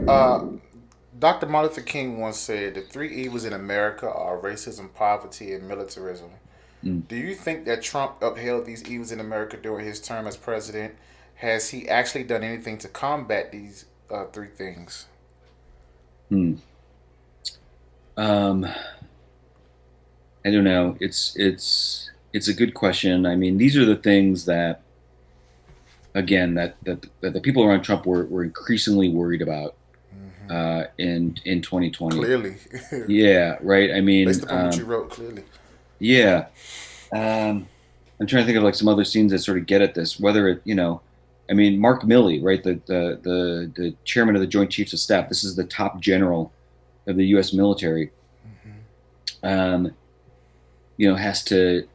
Uh, Dr. Martin Luther King once said the three evils in America are racism, poverty, and militarism. Mm. Do you think that Trump upheld these evils in America during his term as president? Has he actually done anything to combat these three things? Hmm. Um, I don't know. It's a good question. I mean, these are the things that, again, that the people around Trump were increasingly worried about Hmm. in 2020. Clearly, Yeah, right. I mean, based upon what you wrote, clearly. yeah. I'm trying to think of like some other scenes that sort of get at this. Whether it, I mean, Mark Milley, right, the chairman of the Joint Chiefs of Staff. This is the top general of the U.S. military. Hmm. Um, has to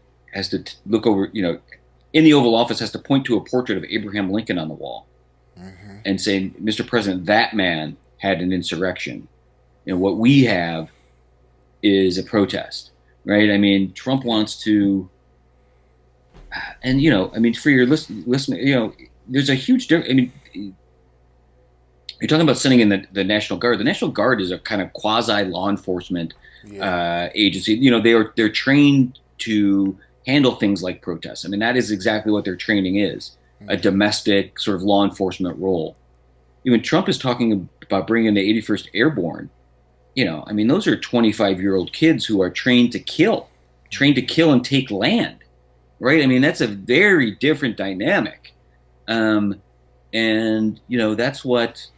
look over, in the Oval Office, has to point to a portrait of Abraham Lincoln on the wall Hmm. and say, "Mr. President, that man had an insurrection. What we have is a protest." Right? I mean, Trump Yeah. wants to, and I mean, for your listener, there's a huge difference. I mean, you're talking about sending in the National Guard. The National Guard is a kind of quasi law enforcement Yeah. agency. They're trained to handle things like protests. I mean, that is exactly what their training is, a Hmm. domestic sort of law enforcement role. Even Trump is talking about bringing the 81st Airborne. I mean, those are 25-year-old kids who are trained to kill and take land, right? I mean, that's a very different dynamic. Um, and that's what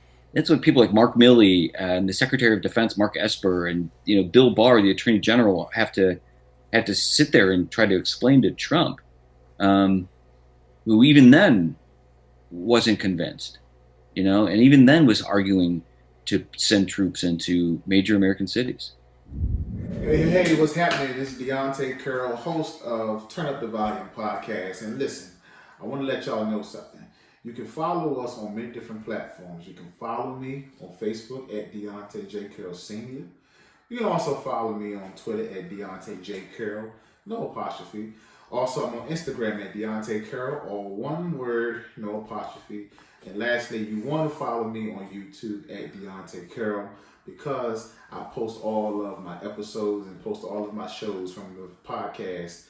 people like Mark Milley and the Secretary of Defense Mark Esper and Bill Barr, the Attorney General, have to sit there and try to explain to Trump, um, who even then wasn't convinced, and even then was arguing to send troops into major American cities. Hey, what's happening? This is Deontay Carroll, host of Turn Up the Volume podcast. And listen, I want to let y'all know something. You can follow us on many different platforms. You can follow me on Facebook at Deontay J. Carroll Sr. You can also follow me on Twitter at Deontay J. Carroll, no apostrophe. Also, I'm on Instagram at Deontay Carroll, all one word, no apostrophe. And lastly, you want to follow me on YouTube at Deontay Carroll because I post all of my episodes and post all of my shows from the podcast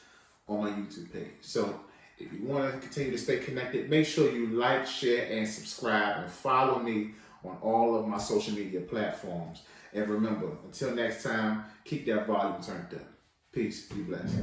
on my YouTube page. So if you want to continue to stay connected, make sure you like, share, and subscribe and follow me on all of my social media platforms. And remember, until next time, keep that volume turned up. Peace. Be blessed.